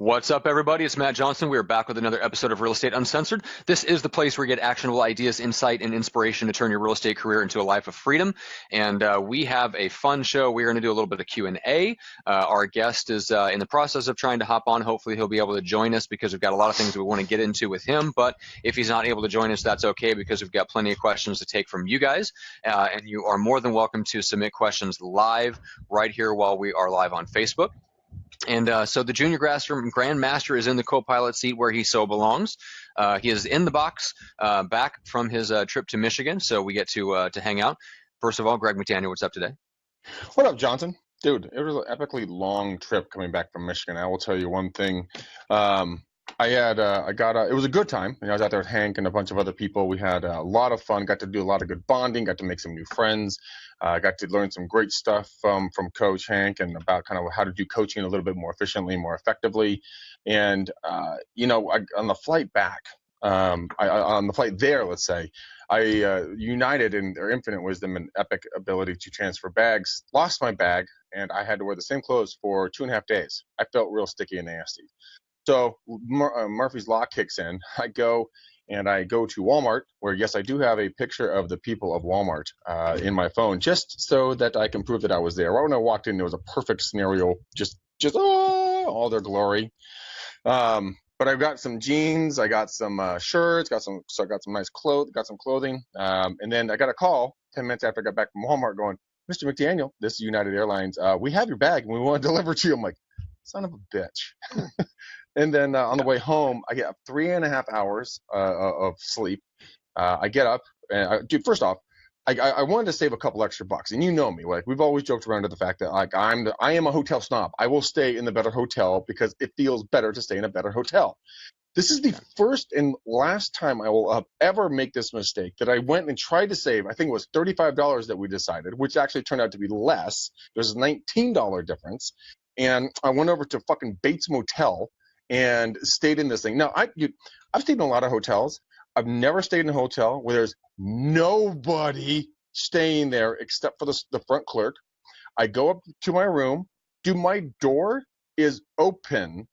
What's up, everybody? It's Matt Johnson. We are back with another episode of Real Estate Uncensored. This is the place where you get actionable ideas, insight, and inspiration to turn your real estate career into a life of freedom. And we have a fun show. We're going to do a little bit of Q&A. Our guest is in the process of trying to hop on. Hopefully, he'll be able to join us because we've got a lot of things we want to get into with him. But if he's not able to join us, that's okay because we've got plenty of questions to take from you guys. And you are more than welcome to submit questions live right here while we are live on Facebook. And so the Junior Grandmaster is in the co-pilot seat where he so belongs. He is in the box back from his trip to Michigan, so we get to hang out. First of all, Greg McDaniel, what's up today? What up, Johnson? Dude, it was an epically long trip coming back from Michigan. I will tell you one thing. It was a good time. I was out there with Hank and a bunch of other people. We had a lot of fun, got to do a lot of good bonding, got to make some new friends. Got to learn some great stuff from Coach Hank and about kind of how to do coaching a little bit more efficiently, more effectively. And, on the flight back, on the flight there, let's say, United in their infinite wisdom and epic ability to transfer bags, lost my bag, and I had to wear the same clothes for 2.5 days. I felt real sticky and nasty. So Murphy's Law kicks in. I go to Walmart, where, yes, I do have a picture of the people of Walmart in my phone, just so that I can prove that I was there. Right when I walked in, there was a perfect scenario, just all their glory. But I've got some jeans, I got some shirts, I got some nice clothes, got some clothing. And then I got a call 10 minutes after I got back from Walmart going, Mr. McDaniel, this is United Airlines. We have your bag and we want to deliver to you. I'm like, son of a bitch. And then on the way home, I get 3.5 hours of sleep. I get up, and first off, I wanted to save a couple extra bucks. And you know me, like we've always joked around to the fact that I am a hotel snob. I will stay in the better hotel because it feels better to stay in a better hotel. This is the first and last time I will ever make this mistake that I went and tried to save. I think it was $35 that we decided, which actually turned out to be less. There's a $19 difference. And I went over to fucking Bates Motel and stayed in this thing. Now, I've stayed in a lot of hotels. I've never stayed in a hotel where there's nobody staying there except for the front clerk. I go up to my room. My door is open.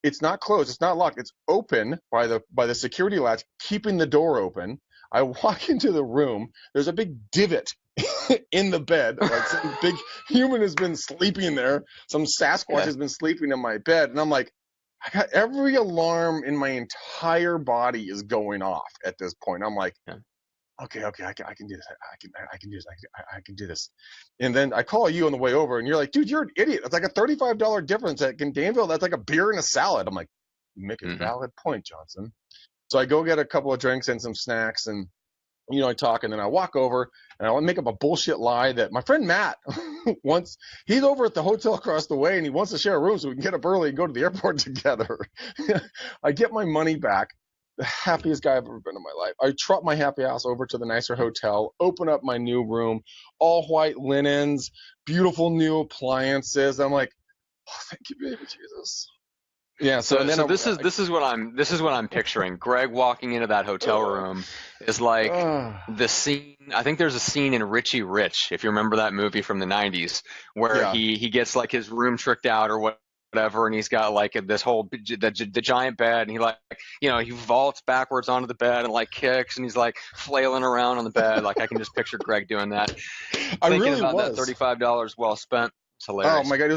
It's not closed. It's not locked. It's open by the security latch, keeping the door open. I walk into the room. There's a big divot in the bed. Like some big human has been sleeping there. Some Sasquatch has been sleeping in my bed. And I'm like, I got every alarm in my entire body is going off at this point. I'm like, okay, I can do this. I can do this. I can do this. And then I call you on the way over, and you're like, dude, you're an idiot. It's like a $35 difference in Danville. That's like a beer and a salad. I'm like, you make a valid point, Johnson. So I go get a couple of drinks and some snacks, and I talk, and then I walk over, and I want to make up a bullshit lie that my friend Matt he's over at the hotel across the way, and he wants to share a room so we can get up early and go to the airport together. I get my money back. The happiest guy I've ever been in my life. I trot my happy ass over to the nicer hotel, open up my new room, all white linens, beautiful new appliances. I'm like, oh, thank you, baby Jesus. Yeah. So this is what I'm picturing. Greg walking into that hotel room is like the scene. I think there's a scene in Richie Rich, if you remember that movie from the 90s, where he gets like his room tricked out or whatever, and he's got like this whole the giant bed, and he vaults backwards onto the bed and like kicks, and he's like flailing around on the bed. Like I can just picture Greg doing that. Thinking about that $35 well spent. It's hilarious. Oh my God!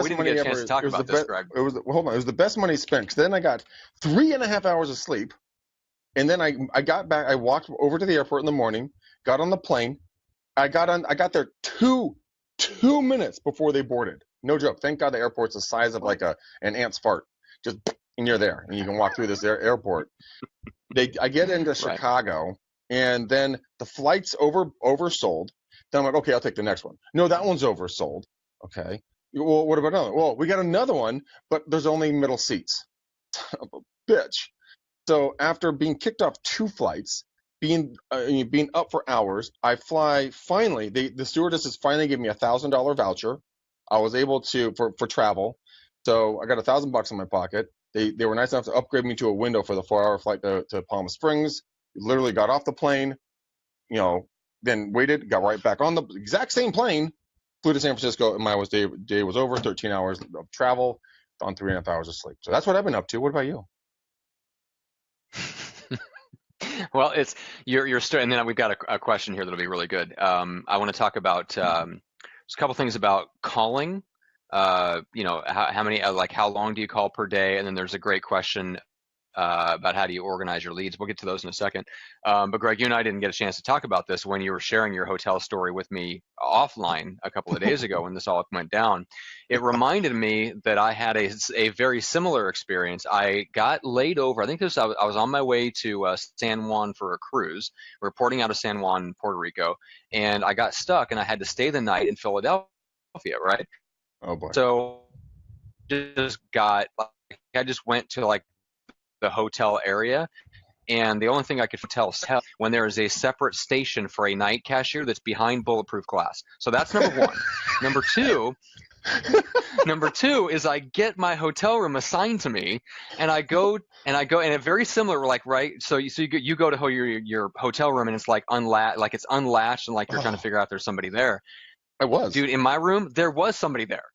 We didn't get a chance to talk about this, Greg. It was the best money spent. Because then I got 3.5 hours of sleep, and then I got back. I walked over to the airport in the morning, got on the plane. I got there two minutes before they boarded. No joke. Thank God the airport's the size of like an ant's fart. Just and you're there, and you can walk through this airport. I get into Chicago, and then the flight's oversold. Then I'm like, okay, I'll take the next one. No, that one's oversold. Okay. Well, what about another? Well, we got another one, but there's only middle seats. Son of a bitch. So after being kicked off 2 flights, being up for hours, I fly. Finally, the stewardesses finally gave me $1,000 voucher. I was able to for travel. So I got $1,000 in my pocket. They were nice enough to upgrade me to a window for the 4-hour flight to Palm Springs. Literally got off the plane, then waited, got right back on the exact same plane, flew to San Francisco, and my day was over, 13 hours of travel. on 3.5 hours of sleep. So that's what I've been up to. What about you? Well, it's you're still, and then we've got a question here that'll be really good. I want to talk about just a couple things about calling. How many like how long do you call per day? And then there's a great question about how do you organize your leads. We'll get to those in a second. But Greg, you and I didn't get a chance to talk about this when you were sharing your hotel story with me offline a couple of days ago when this all went down. It reminded me that I had a very similar experience. I got laid over. I think I was on my way to San Juan for a cruise, reporting out of San Juan, Puerto Rico, and I got stuck and I had to stay the night in Philadelphia, right? Oh boy. So I just went to like the hotel area, and the only thing I could tell when there is a separate station for a night cashier that's behind bulletproof glass. So that's number one. Number two is I get my hotel room assigned to me, and I go and it's very similar, like, right. So you go to your hotel room and it's like it's unlatched and like you're trying to figure out there's somebody there. I was. Dude, in my room there was somebody there.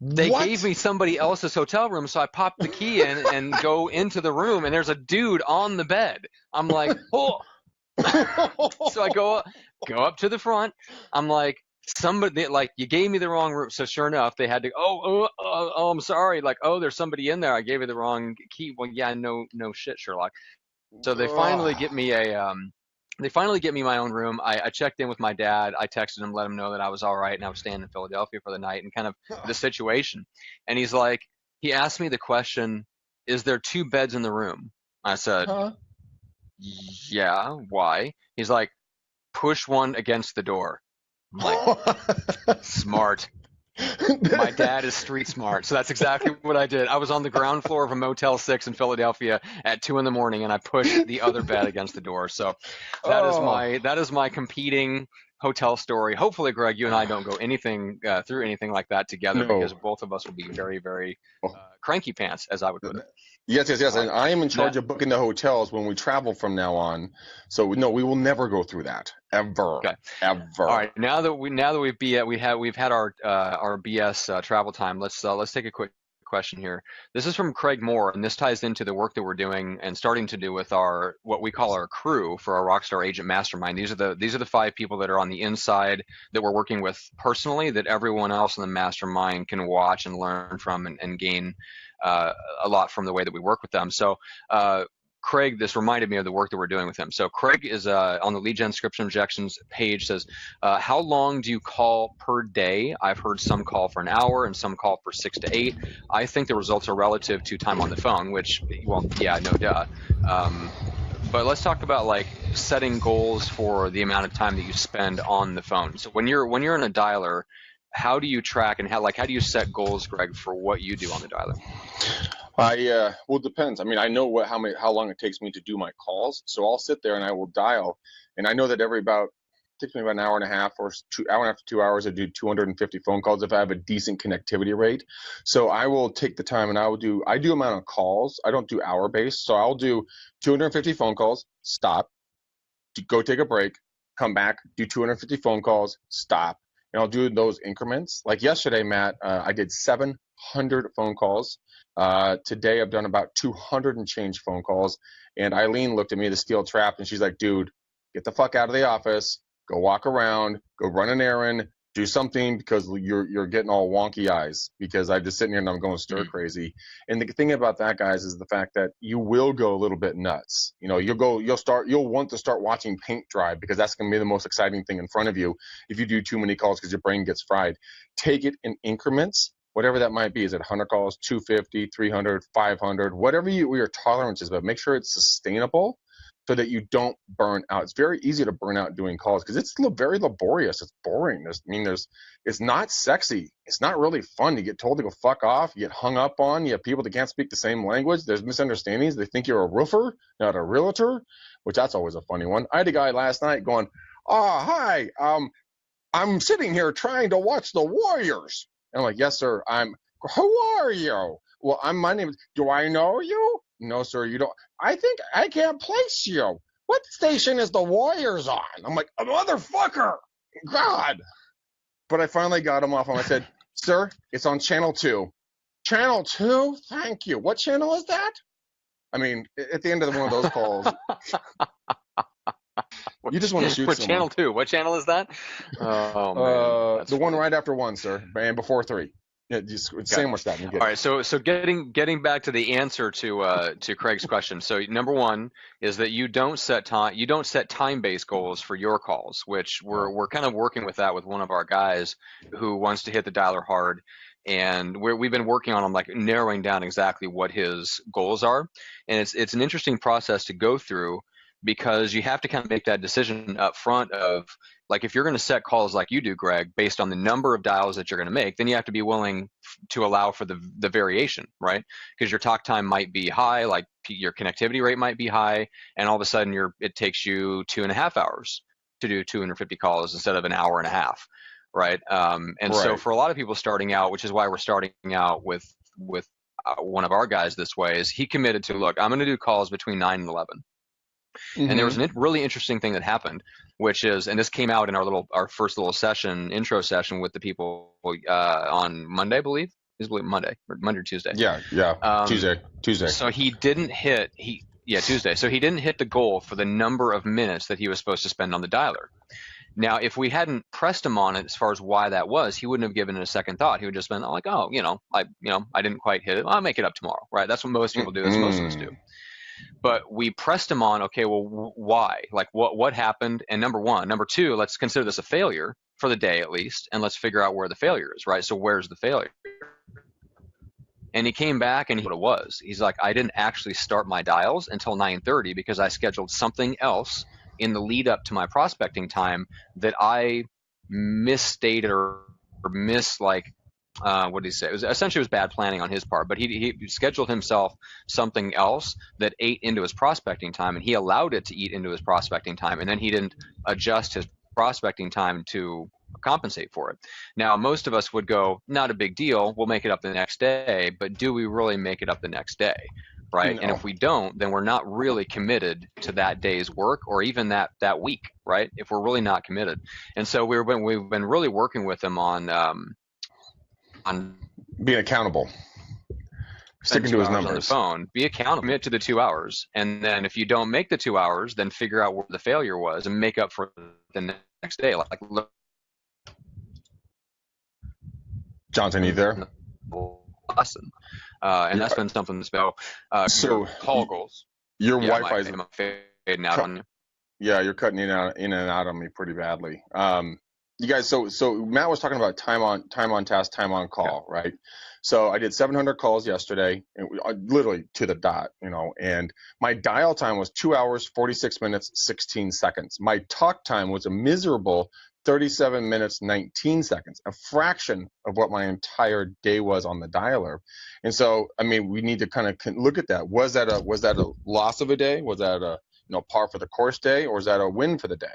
They gave me somebody else's hotel room, so I pop the key in and go into the room, and there's a dude on the bed. I'm like, oh. So I go up to the front. I'm like, somebody, like, you gave me the wrong room. So sure enough, they had to, I'm sorry. Like, oh, there's somebody in there. I gave you the wrong key. Well, yeah, no shit, Sherlock. So they finally get me my own room. I checked in with my dad. I texted him, let him know that I was all right and I was staying in Philadelphia for the night and kind of the situation. And he asked me the question, is there 2 beds in the room? I said, yeah, why? He's like, push one against the door. I'm like, smart. My dad is street smart, so that's exactly what I did. I was on the ground floor of a Motel 6 in Philadelphia at 2 a.m, and I pushed the other bed against the door. So that is my competing hotel story. Hopefully, Greg, you and I don't go through anything like that together, because both of us will be very, very cranky pants, as I would put it. Yes. And I am in charge of booking the hotels when we travel from now on. So no, we will never go through that ever. Okay. Ever. All right. Now that we've had our BS travel time. Let's take a quick question here. This is from Craig Moore, and this ties into the work that we're doing and starting to do with what we call our crew for our Rockstar Agent Mastermind. These are the 5 people that are on the inside that we're working with personally, that everyone else in the mastermind can watch and learn from and gain a lot from the way that we work with them. So Craig, this reminded me of the work that we're doing with him. So Craig is on the lead gen scription objections page, says, how long do you call per day? I've heard some call for an hour and some call for 6 to 8. I think the results are relative to time on the phone, which, well, yeah, no duh. But let's talk about like setting goals for the amount of time that you spend on the phone. So when you're in a dialer, how do you track and how do you set goals, Greg, for what you do on the dialer? Well, it depends. I mean, I know how long it takes me to do my calls. So I'll sit there and I will dial, and I know that takes me about an hour and a half or 2 hours. I do 250 phone calls if I have a decent connectivity rate. So I will take the time and I do amount of calls. I don't do hour based. So I'll do 250 phone calls, stop, go take a break, come back, do 250 phone calls, stop. And I'll do those increments. Like yesterday, Matt, I did 700 phone calls. Today I've done about 200 and change phone calls. And Eileen looked at me, the steel trap, and she's like, dude, get the fuck out of the office, go walk around, go run an errand, do something, because you're getting all wonky eyes, because I'm just sitting here and I'm going stir crazy. And the thing about that, guys, is the fact that you will go a little bit nuts. You know, you'll want to start watching paint dry, because that's going to be the most exciting thing in front of you if you do too many calls, because your brain gets fried. Take it in increments, whatever that might be. Is it 100 calls, 250, 300, 500, whatever your tolerance is, but make sure it's sustainable, so that you don't burn out. It's very easy to burn out doing calls because it's very laborious. It's boring. It's not sexy. It's not really fun. You get told to go fuck off. You get hung up on. You have people that can't speak the same language. There's misunderstandings. They think you're a roofer, not a realtor, which that's always a funny one. I had a guy last night going, hi, I'm sitting here trying to watch the Warriors. And I'm like, yes, sir. Who are you? Well, my name is, do I know you? No, sir, you don't. I think I can't place you. What station is the Warriors on? I'm like, a motherfucker. God. But I finally got him off, and I said, sir, it's on channel 2. Channel 2? Thank you. What channel is that? I mean, at the end of one of those calls, you just want to shoot What someone. channel 2? What channel is that? Oh man, that's The one funny. right after 1, sir, and before 3. Yeah, just Okay. sandwich that and you get All it. right, so getting back to the answer to Craig's question. So number one is that you don't set time-based goals for your calls, which No. we're kind of working with that with one of our guys who wants to hit the dialer hard, and we've been working on like narrowing down exactly what his goals are, and it's an interesting process to go through because you have to kind of make that decision up front of like if you're going to set calls like you do, Greg, based on the number of dials that you're going to make, then you have to be willing to allow for the variation, right? Because your talk time might be high, like your connectivity rate might be high, and all of a sudden it takes you 2.5 hours to do 250 calls instead of an hour and a half, right? And so Right. for a lot of people starting out, which is why we're starting out with one of our guys this way, is he committed to look, I'm going to do calls between 9 and 11. And there was a really interesting thing that happened, which is, and this came out in our first little intro session with the people on Monday, I believe. It was Monday or Tuesday. Yeah. Tuesday. So he didn't hit Tuesday. So he didn't hit the goal for the number of minutes that he was supposed to spend on the dialer. Now, if we hadn't pressed him on it as far as why that was, he wouldn't have given it a second thought. He would just been like, oh, I didn't quite hit it. I'll make it up tomorrow, right? That's what most people do. That's what most of us do. But we pressed him on, okay, well, why? Like, what happened? And number one. Number two, let's consider this a failure for the day at least, and let's figure out where the failure is, right? So where's the failure? And he came back and what it was. He's like, I didn't actually start my dials until 9:30 because I scheduled something else in the lead up to my prospecting time that I misstated or what did he say? It was bad planning on his part, but he scheduled himself something else that ate into his prospecting time, and he allowed it to eat into his prospecting time, and then he didn't adjust his prospecting time to compensate for it. Now, most of us would go, not a big deal, we'll make it up the next day, but do we really make it up the next day? Right? No. And if we don't, then we're not really committed to that day's work or even that week, right? If we're really not committed. And so we've been really working with them on being accountable, sticking to his numbers on the phone. Be accountable, commit to the 2 hours, and then if you don't make the 2 hours, then figure out where the failure was and make up for the next day. Like Johnson, you there? Lesson, and that's been something that's about so call goals. Your Yeah, Wi-Fi's fading out on you. Yeah, you're cutting in and out on me pretty badly. You guys, so Matt was talking about time on task, time on call, right? So I did 700 calls yesterday, and literally to the dot, and my dial time was 2 hours, 46 minutes, 16 seconds. My talk time was a miserable 37 minutes, 19 seconds, a fraction of what my entire day was on the dialer. And so, I mean, we need to kind of look at that. Was that a loss of a day? Was that a par for the course day, or is that a win for the day?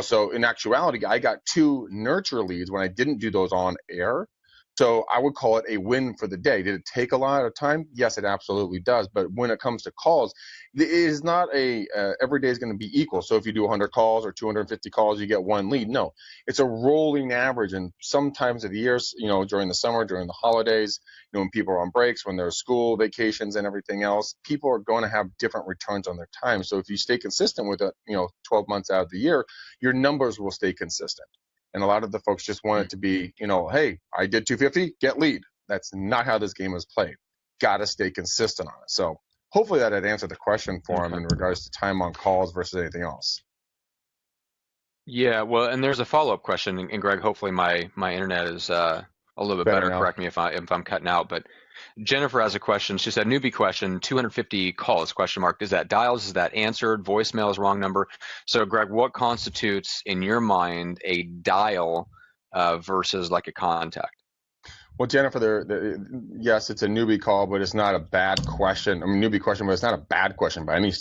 So in actuality, I got 2 nurture leads when I didn't do those on air. So I would call it a win for the day. Did it take a lot of time? Yes, it absolutely does. But when it comes to calls, it is not every day is going to be equal. So if you do 100 calls or 250 calls, you get 1 lead. No, it's a rolling average. And sometimes of the years, during the summer, during the holidays, when people are on breaks, when there's school vacations and everything else, people are going to have different returns on their time. So if you stay consistent with it, 12 months out of the year, your numbers will stay consistent. And a lot of the folks just want it to be, hey, I did 250, get lead. That's not how this game is played. Got to stay consistent on it. So hopefully that had answered the question for him in regards to time on calls versus anything else. Yeah, well, and there's a follow-up question, and Greg, hopefully my internet is a little bit better. Correct me if I'm cutting out, but Jennifer has a question. She said, newbie question, 250 calls, ? Is that dials? Is that answered? Voicemail is wrong number. So Greg, what constitutes in your mind a dial versus like a contact? Well, Jennifer, yes, it's a newbie call, but it's not a bad question. I mean, newbie question, but it's not a bad question by any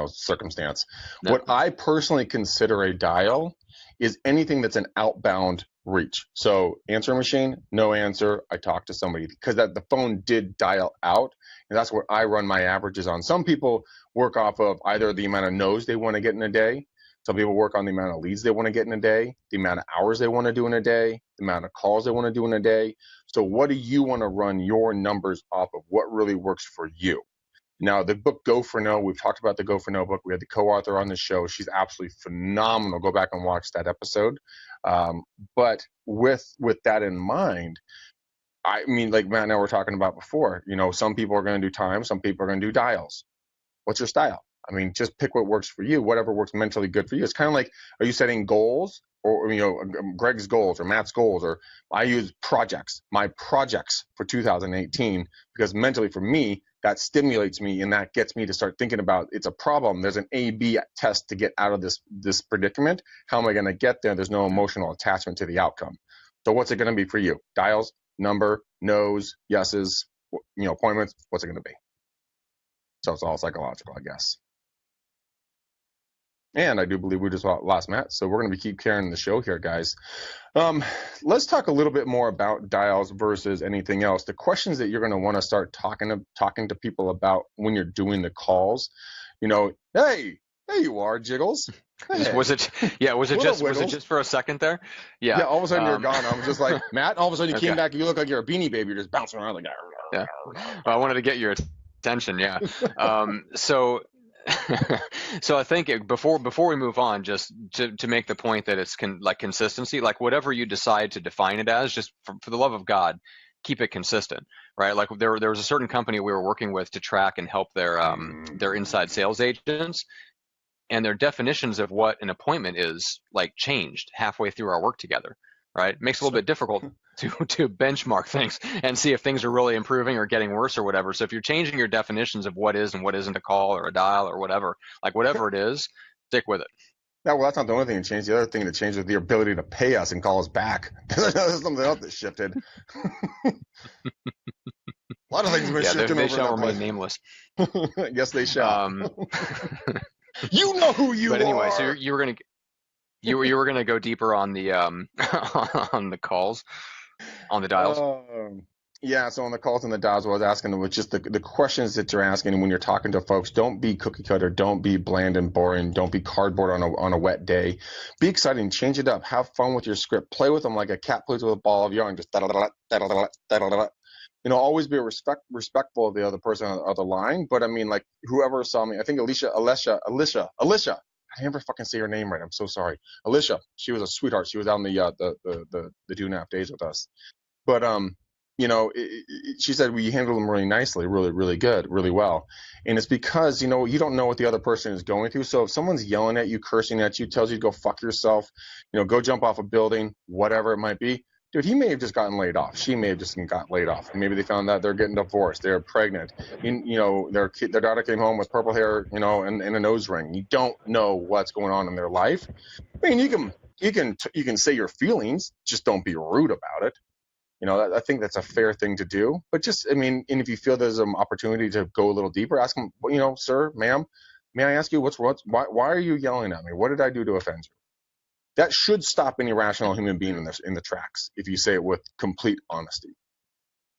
circumstance. No. What I personally consider a dial is anything that's an outbound reach. So answer machine, no answer, I talked to somebody, because the phone did dial out, and that's what I run my averages on. Some people work off of either the amount of no's they want to get in a day. Some people work on the amount of leads they want to get in a day, the amount of hours they want to do in a day, amount of calls they want to do in a day. So what do you want to run your numbers off of? What really works for you? Now, the book Go for No, we've talked about the Go for No book. We had the co-author on the show. She's absolutely phenomenal. Go back and watch that episode. But with that in mind, I mean, like Matt and I were talking about before, some people are going to do time, some people are going to do dials. What's your style? I mean, just pick what works for you, whatever works mentally good for you. It's kind of like, are you setting goals or, Greg's goals or Matt's goals, or I use projects, my projects for 2018, because mentally for me, that stimulates me and that gets me to start thinking about it's a problem. There's an A/B test to get out of this predicament. How am I going to get there? There's no emotional attachment to the outcome. So what's it going to be for you? Dials, number, no's, yeses, appointments. What's it going to be? So it's all psychological, I guess. And I do believe we just lost Matt, so we're going to keep carrying the show here, guys. Let's talk a little bit more about dials versus anything else. The questions that you're going to want to start talking to people about when you're doing the calls. Hey, there you are, Jiggles. Hey. Was it just for a second there? Yeah. Yeah. All of a sudden you're gone. I was just like, Matt. All of a sudden you came back. You look like you're a Beanie Baby. You're just bouncing around like. Yeah. I wanted to get your attention. Yeah. So I think before we move on, just to make the point that it's consistency, like whatever you decide to define it as, just for the love of God, keep it consistent, right? Like there was a certain company we were working with to track and help their inside sales agents, and their definitions of what an appointment is like changed halfway through our work together, right? It makes it a little bit difficult to benchmark things and see if things are really improving or getting worse or whatever. So if you're changing your definitions of what is and what isn't a call or a dial or whatever, like whatever it is, stick with it. Yeah, well, that's not the only thing that changed. The other thing that changed was the ability to pay us and call us back. There's something else that shifted. A lot of things have been shifting they over shall that remain nameless. Yes, they shall. You know who you are. But anyway, so you were gonna go deeper on the on the calls, on the dials. Yeah, so on the calls and the dials, what I was asking was just the questions that you're asking when you're talking to folks. Don't be cookie cutter. Don't be bland and boring. Don't be cardboard on a wet day. Be exciting. Change it up. Have fun with your script. Play with them like a cat plays with a ball of yarn. Just always be respectful of the other person on the other line. But I mean, like whoever saw me, I think Alicia. I never fucking say her name right. I'm so sorry. Alicia, she was a sweetheart. She was out on the 2.5 days with us. But she said we handled them really nicely, really, really good, really well. And it's because, you don't know what the other person is going through. So if someone's yelling at you, cursing at you, tells you to go fuck yourself, go jump off a building, whatever it might be, dude, he may have just gotten laid off. She may have just gotten laid off. Maybe they found out they're getting divorced. They're pregnant. Their daughter came home with purple hair, and a nose ring. You don't know what's going on in their life. I mean, you can say your feelings, just don't be rude about it. I think that's a fair thing to do. But and if you feel there's an opportunity to go a little deeper, ask them, sir, ma'am, may I ask you why are you yelling at me? What did I do to offend you? That should stop any rational human being in the tracks if you say it with complete honesty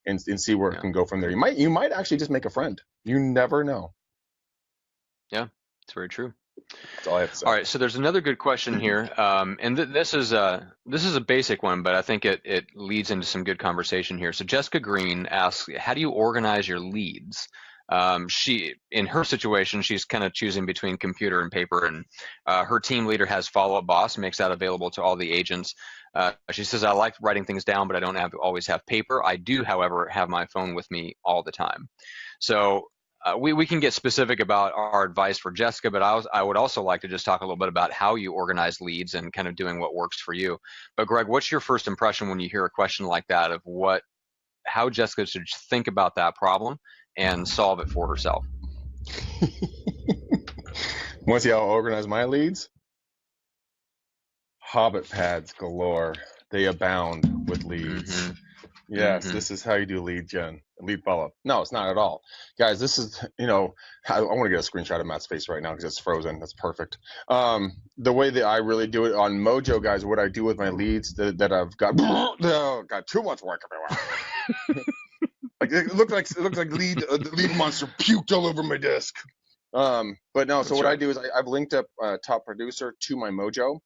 and see where it can go from there. You might actually just make a friend. You never know. Yeah, it's very true. That's all I have to say. All right, so there's another good question here, and this is a basic one, but I think it leads into some good conversation here. So Jessica Green asks, how do you organize your leads? She, in her situation, she's kind of choosing between computer and paper, and her team leader has Follow-Up Boss, makes that available to all the agents. She says, I like writing things down, but I don't always have paper. I do, however, have my phone with me all the time. So we can get specific about our advice for Jessica, but I would also like to just talk a little bit about how you organize leads and kind of doing what works for you. But Greg, what's your first impression when you hear a question like that of how Jessica should think about that problem and solve it for herself? Want to see how I organize my leads? Hobbit pads galore. They abound with leads. Mm-hmm. Yes, This is how you do lead follow-up. No, it's not at all. Guys, this is, I want to get a screenshot of Matt's face right now because it's frozen. That's perfect. The way that I really do it on Mojo, guys, what I do with my leads that I've got, got too much work everywhere. It looked like lead monster puked all over my desk. But no, so what I do is I've linked up Top Producer to my Mojo.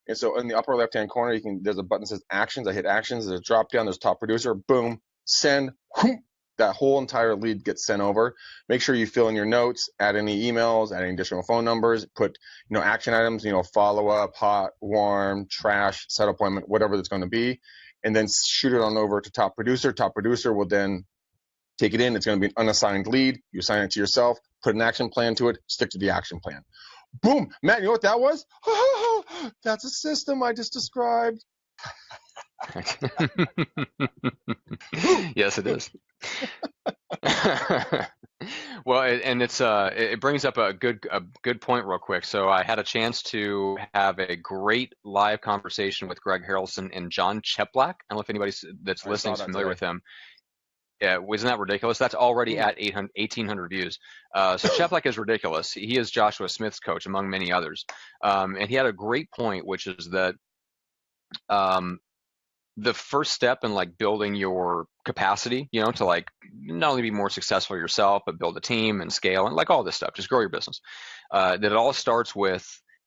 And so in the upper left-hand corner, there's a button that says actions. I hit actions. There's a drop down. There's top producer. Boom. Send. Whoom, that whole entire lead gets sent over. Make sure you fill in your notes, add any emails, add any additional phone numbers, put, action items, follow up, hot, warm, trash, set appointment, whatever that's going to be, and then shoot it on over to top producer. Top producer will then take it in. It's going to be an unassigned lead. You assign it to yourself, put an action plan to it, stick to the action plan. Boom, Matt, you know what that was? That's a system I just described. Yes, it is. Well, and it brings up a good point real quick. So I had a chance to have a great live conversation with Greg Harrelson and John Cheplack. I don't know if anybody that's listening is familiar with him. Yeah, wasn't that ridiculous? That's already at 1,800 views. So Cheplack is ridiculous. He is Joshua Smith's coach, among many others. And he had a great point, which is that the first step in like building your capacity, to like not only be more successful yourself, but build a team and scale and like all this stuff, just grow your business. That it all starts with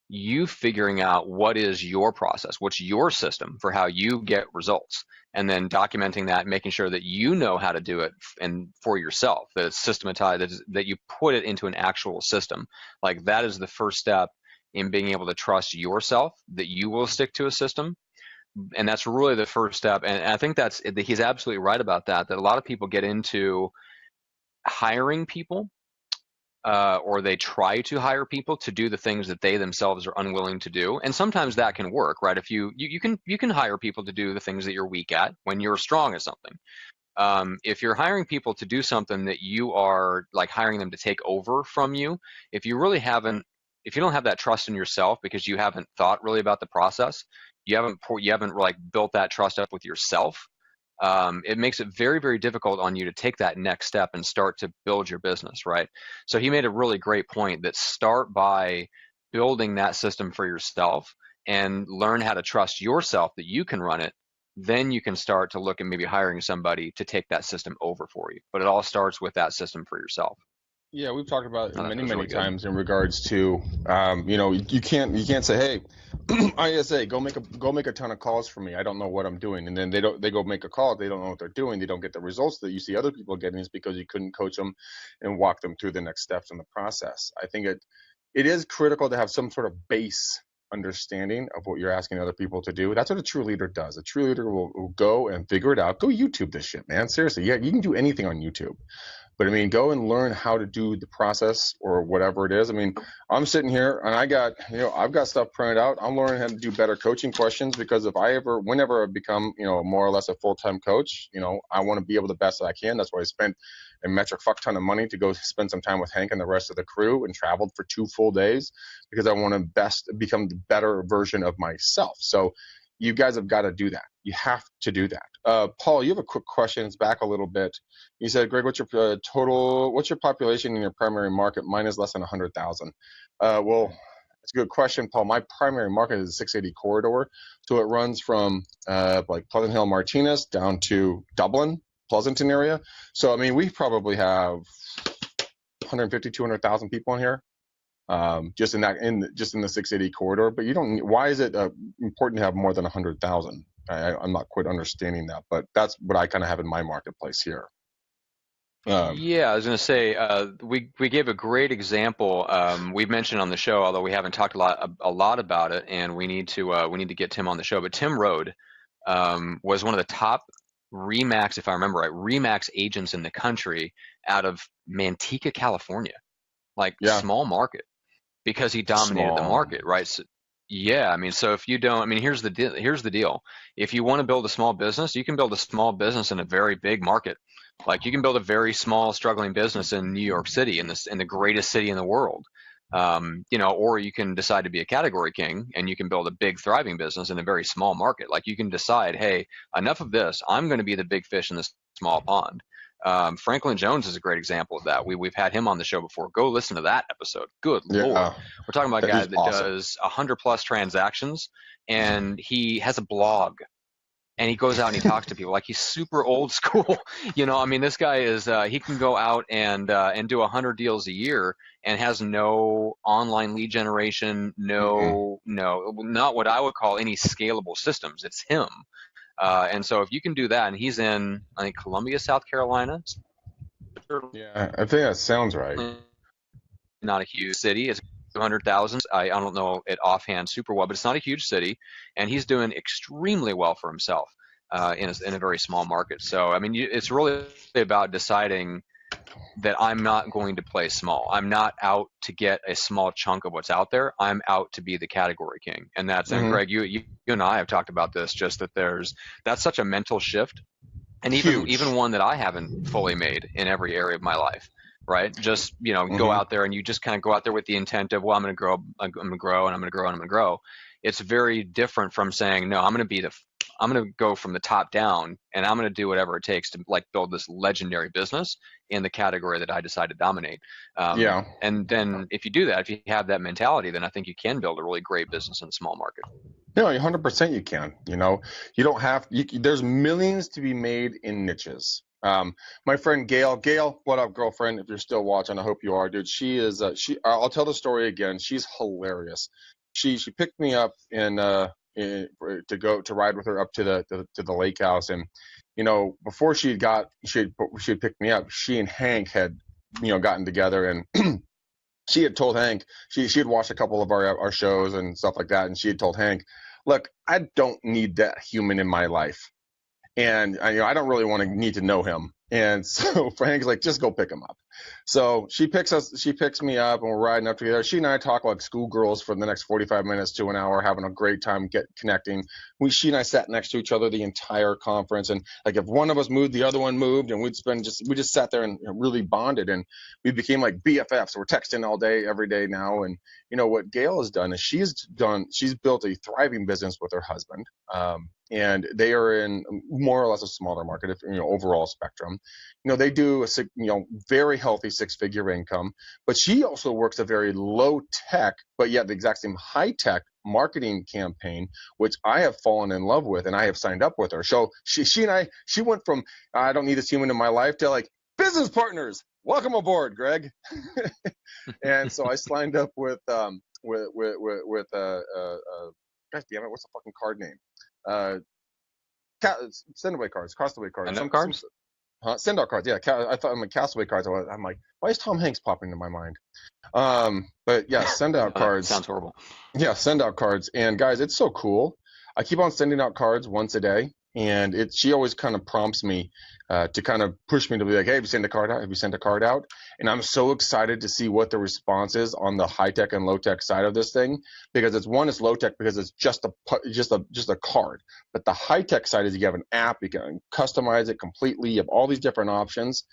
you figuring out what is your process, what's your system for how you get results, and then documenting that, making sure that you know how to do it and for yourself, that it's systematized, that you put it into an actual system. Like that is the first step in being able to trust yourself that you will stick to a system. And that's really the first step. And I think he's absolutely right about that a lot of people get into hiring people or they try to hire people to do the things that they themselves are unwilling to do. And sometimes that can work, right? If you can hire people to do the things that you're weak at when you're strong at something. If you're hiring people to do something that you are like hiring them to take over from you, if you don't have that trust in yourself because you haven't thought really about the process, you haven't like built that trust up with yourself, it makes it very, very difficult on you to take that next step and start to build your business, right? So he made a really great point that start by building that system for yourself and learn how to trust yourself that you can run it. Then you can start to look at maybe hiring somebody to take that system over for you. But it all starts with that system for yourself. Yeah, we've talked about it many times in regards to, you can't say, hey, ISA, go make a ton of calls for me. I don't know what I'm doing, and then they go make a call. They don't know what they're doing. They don't get the results that you see other people getting. Is because you couldn't coach them and walk them through the next steps in the process. I think it is critical to have some sort of base understanding of what you're asking other people to do. That's what a true leader does. A true leader will go and figure it out. Go YouTube this shit, man. Seriously, yeah, you can do anything on YouTube. But I mean, go and learn how to do the process or whatever it is. I mean, I'm sitting here and I've got stuff printed out. I'm learning how to do better coaching questions because whenever I become, more or less a full-time coach, I want to be able the best that I can. That's why I spent a metric fuck ton of money to go spend some time with Hank and the rest of the crew and traveled for 2 full days because I want to best become the better version of myself. So you guys have got to do that. You have to do that. Paul, you have a quick question. It's back a little bit. You said, Greg, what's your population in your primary market? Mine is less than 100,000. Well, that's a good question, Paul. My primary market is the 680 corridor. So it runs from like Pleasant Hill, Martinez down to Dublin, Pleasanton area. So, I mean, we probably have 150, 200,000 people in here. Just in the 680 corridor, but you don't. Why is it important to have more than 100,000? I'm not quite understanding that, but that's what I kind of have in my marketplace here. Yeah, I was going to say we gave a great example. We've mentioned on the show, although we haven't talked a lot about it, and we need to get Tim on the show. But Tim Rode was one of the top Remax, if I remember right, Remax agents in the country out of Manteca, California, small market. Because he dominated the market, right? So, yeah, I mean, so if you don't, I mean, here's the deal. If you want to build a small business, you can build a small business in a very big market. Like you can build a very small, struggling business in New York City, in the greatest city in the world. Or you can decide to be a category king and you can build a big, thriving business in a very small market. Like you can decide, hey, enough of this. I'm going to be the big fish in this small pond. Franklin Jones is a great example of that. We've had him on the show before. Go listen to that episode. Good Lord. We're talking about a guy that does 100+ transactions, and he has a blog. and he goes out and he talks to people like he's super old school. I mean, this guy is he can go out and do 100 deals a year and has no online lead generation, Mm-mm. not what I would call any scalable systems. It's him. And so if you can do that, and he's in, I think, Columbia, South Carolina, Yeah, I think that sounds right. not a huge city. It's 200,000. I don't know it offhand super well, but it's not a huge city, and he's doing extremely well for himself in a very small market. So, I mean, it's really about deciding that I'm not going to play small. I'm not out to get a small chunk of what's out there. I'm out to be the category king. And and Mm-hmm. Greg, you and I have talked about this, just that that's such a mental shift, and even Huge. one that I haven't fully made in every area of my life. Right? Just, go Mm-hmm. out there and you just kind of go out there with the intent of, well, I'm going to grow, I'm going to grow, and I'm going to grow, and I'm going to grow. It's very different from saying, no, I'm going to go from the top down, and I'm going to do whatever it takes to like build this legendary business in the category that I decide to dominate. Yeah. And then if you do that, if you have that mentality, then I think you can build a really great business in a small market. No, 100% you can. You don't have. There's millions to be made in niches. My friend Gail. Gail, what up, girlfriend? If you're still watching, I hope you are, dude. She is. I'll tell the story again. She's hilarious. She picked me up to go to ride with her up to the lake house, and before she had picked me up, she and Hank had gotten together, and she had told Hank she had watched a couple of our shows and stuff like that, and she had told Hank, "Look, I don't need that human in my life, and I don't really want to need to know him." And so Frank's like, just go pick him up. So she picks me up, and we're riding up together. She and I talk like schoolgirls for the next 45 minutes to an hour, having a great time connecting. She and I sat next to each other the entire conference, and like if one of us moved, the other one moved, and we just sat there and really bonded, and we became like BFFs. We're texting all day, every day now. And what Gail has done is she's built a thriving business with her husband. And they are in more or less a smaller market, if overall spectrum. They do a very healthy 6-figure income, but she also works a very low tech, but yet the exact same high tech marketing campaign, which I have fallen in love with, and I have signed up with her. So she went from I don't need this human in my life to like business partners. Welcome aboard, Greg. And so I signed up with gosh damn it, what's the fucking card name? Send away cards, Castaway cards, Cards? Send out cards. Yeah, I thought I'm like Castaway cards. I'm like, why is Tom Hanks popping into my mind? But yeah, send out cards. Sounds horrible. Yeah, send out cards. And guys, it's so cool. I keep on sending out cards once a day, and she always kind of prompts me to kind of push me to be like, hey, have you sent a card out? Have you sent a card out? And I'm so excited to see what the response is on the high tech and low tech side of this thing, because it's low tech because it's just a card. But the high tech side is you have an app, you can customize it completely, you have all these different options.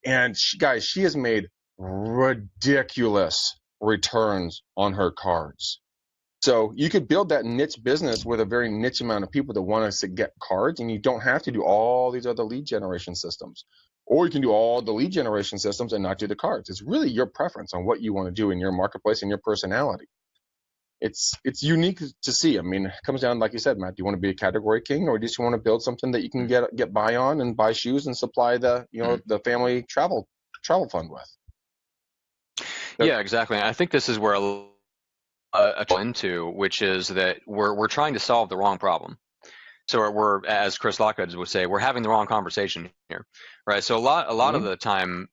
And she has made ridiculous returns on her cards. So you could build that niche business with a very niche amount of people that want to get cards, and you don't have to do all these other lead generation systems. Or you can do all the lead generation systems and not do the cards. It's really your preference on what you want to do in your marketplace and your personality. It's unique to see. I mean, it comes down, like you said, Matt, do you want to be a category king, or do you just want to build something that you can get by on and buy shoes and supply the the family travel fund with? Yeah, exactly. I think this is where into, which is that we're trying to solve the wrong problem. So we're, as Chris Lockwood would say, we're having the wrong conversation here, right? So a lot of the time,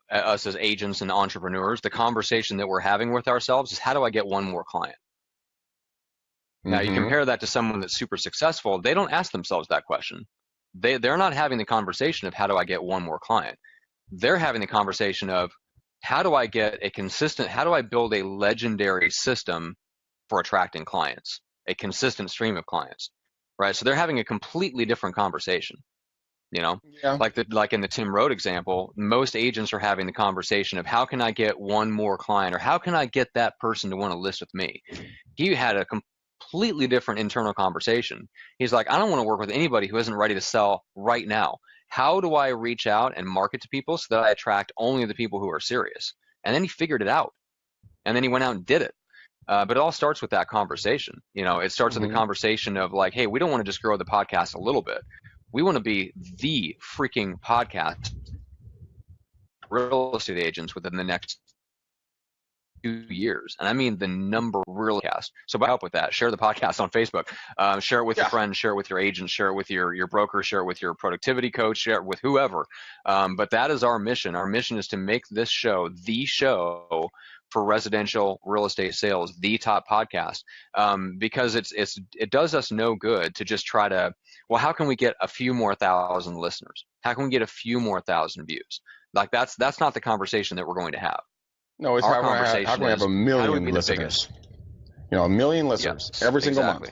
us as agents and entrepreneurs, the conversation that we're having with ourselves is, how do I get one more client? Now you compare that to someone that's super successful, they don't ask themselves that question. They're not having the conversation of how do I get one more client. They're having the conversation of how do I build a legendary system for attracting clients, a consistent stream of clients, right? So they're having a completely different conversation. Yeah. Like in the Tim Road example, most agents are having the conversation of how can I get one more client, or how can I get that person to want to list with me? He had a completely different internal conversation. He's like, I don't want to work with anybody who isn't ready to sell right now. How do I reach out and market to people so that I attract only the people who are serious? And then he figured it out. And then he went out and did it. But it all starts with that conversation. It starts with the conversation of like, hey, we don't want to just grow the podcast a little bit. We want to be the freaking podcast real estate agents within the next 2 years. And I mean the number real cast. So by help with that, share the podcast on Facebook, share it with your friends, share it with your agents, share it with your broker, share it with your productivity coach, share it with whoever. But that is our mission. Our mission is to make this show the show for residential real estate sales, the top podcast, because it does us no good to just try to, well, how can we get a few more thousand listeners? How can we get a few more thousand views? Like that's not the conversation that we're going to have. No, it's how can we have a million listeners? A million listeners every single month.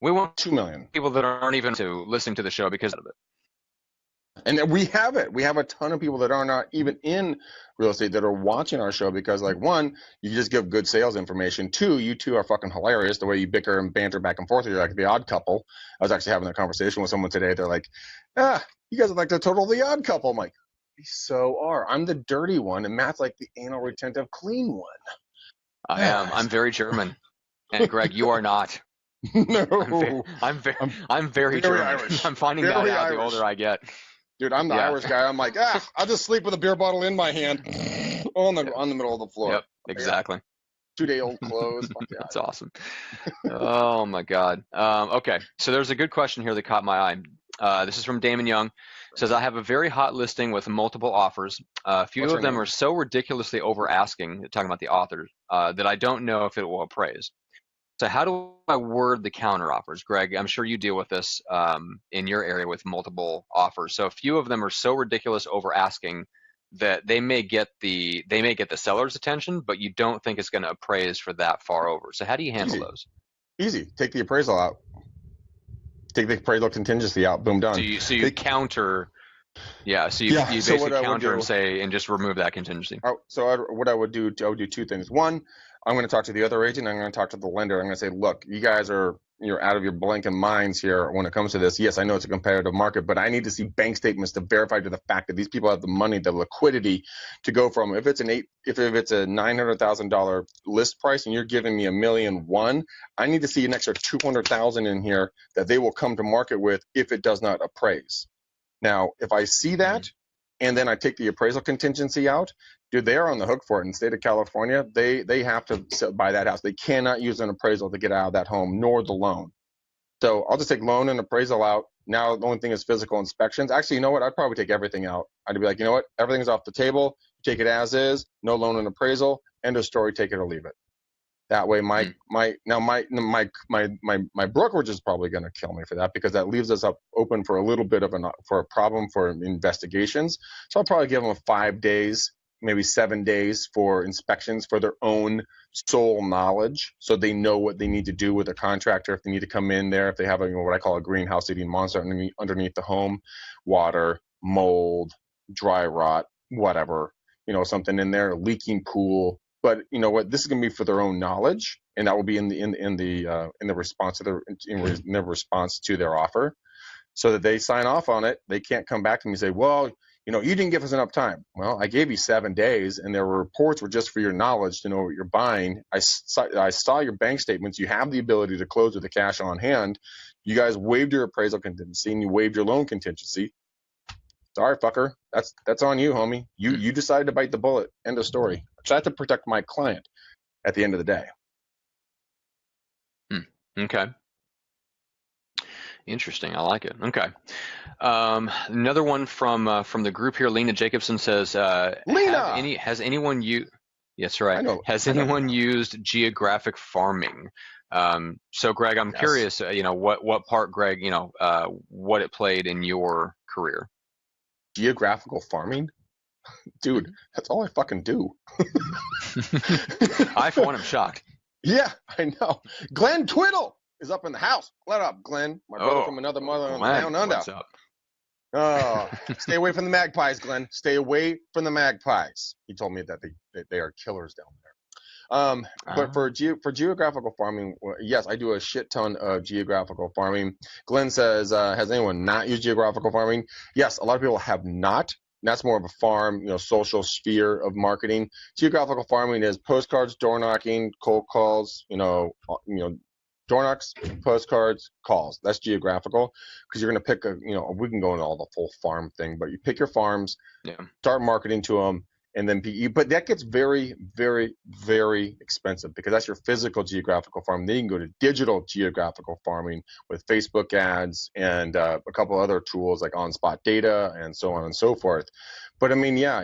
We want 2 million people that aren't even listening to the show because of it. And we have it. We have a ton of people that are not even in real estate that are watching our show because, like, one, you just give good sales information. Two, you two are fucking hilarious. The way you bicker and banter back and forth. You're like the odd couple. I was actually having a conversation with someone today. They're like, you guys are like the total the odd couple. I'm like, we so are. I'm the dirty one, and Matt's like the anal retentive clean one. I am. I'm very German. And Greg, you are not. No. I'm very German. Irish. I'm finding that out the older I get. Dude, I'm the Irish guy. I'm like, I'll just sleep with a beer bottle in my hand on the middle of the floor. Yep, exactly. 2-day-old clothes. That's awesome. Oh, my God. Okay, so there's a good question here that caught my eye. This is from Damon Young. It says, I have a very hot listing with multiple offers. A few of them are so ridiculously over asking, talking about the authors, that I don't know if it will appraise. So how do I word the counter offers? Greg, I'm sure you deal with this in your area with multiple offers. So a few of them are so ridiculous over asking that they may get the seller's attention, but you don't think it's going to appraise for that far over. So how do you handle those? Easy. Take the appraisal out. Take the appraisal contingency out. Boom, done. So you counter. Yeah. So you basically counter and say and just remove that contingency. What I would do 2 things. One, I'm going to talk to the other agent. I'm going to talk to the lender. I'm going to say, look, you guys you're out of your blanking minds here when it comes to this. Yes, I know it's a competitive market, but I need to see bank statements to verify to the fact that these people have the money, the liquidity to go from if it's a $900,000 list price and you're giving me $1.1 million, I need to see an extra $200,000 in here that they will come to market with if it does not appraise. Now, if I see that and then I take the appraisal contingency out, dude, they are on the hook for it. In the state of California, they have to buy that house. They cannot use an appraisal to get out of that home, nor the loan. So I'll just take loan and appraisal out. Now the only thing is physical inspections. Actually, you know what? I'd probably take everything out. I'd be like, you know what? Everything's off the table. Take it as is. No loan and appraisal. End of story. Take it or leave it. That way, my brokerage is probably going to kill me for that because that leaves us open for a little bit of a problem for investigations. So I'll probably give them 5 days, maybe 7 days for inspections for their own sole knowledge, so they know what they need to do with a contractor if they need to come in there, if they have what I call a greenhouse eating monster underneath the home, water, mold, dry rot, whatever, something in there, leaking pool. But you know what? This is going to be for their own knowledge, and that will be in the response to their response to their offer, so that they sign off on it. They can't come back to me and say, well, you didn't give us enough time. Well, I gave you 7 days, and their reports were just for your knowledge to know what you're buying. I saw your bank statements. You have the ability to close with the cash on hand. You guys waived your appraisal contingency, and you waived your loan contingency. Sorry, fucker. That's on you, homie. You decided to bite the bullet. End of story. I have to protect my client at the end of the day. Okay. Interesting. I like it. Okay. Another one from the group here. Lena Jacobson says, Lena, has anyone used? Yes, right. Has anyone used geographic farming? So, Greg, I'm curious. What part, Greg? What it played in your career. Geographical farming, dude. That's all I fucking do. I, for one, am shocked. Yeah, I know. Glenn Twiddle is up in the house. Let up, Glenn. My brother from another mother down under. What's up? Oh, stay away from the magpies, Glenn. Stay away from the magpies. He told me that they are killers down there. But for geographical farming, yes, I do a shit ton of geographical farming. Glenn says, has anyone not used geographical farming? Yes, a lot of people have not. that's more of a farm, social sphere of marketing. Geographical farming is postcards, door knocking, cold calls, door knocks, postcards, calls. That's geographical, because you're going to pick we can go into all the full farm thing, but you pick your farms, start marketing to them, and then but that gets very, very, very expensive, because that's your physical geographical farm. Then you can go to digital geographical farming with Facebook ads and a couple other tools like on-spot data and so on and so forth. But I mean, yeah,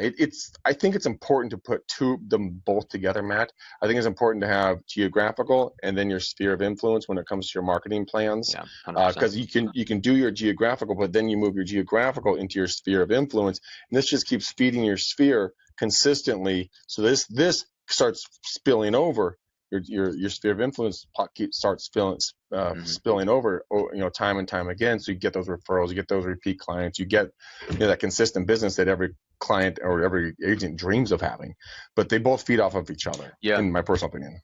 I think it's important to put them both together, Matt. I think it's important to have geographical and then your sphere of influence when it comes to your marketing plans. Because you can do your geographical, but then you move your geographical into your sphere of influence, and this just keeps feeding your sphere consistently. So this starts spilling over. Your sphere of influence starts spilling over, time and time again. So you get those referrals, you get those repeat clients, you get that consistent business that every client or every agent dreams of having. But they both feed off of each other, in my personal opinion.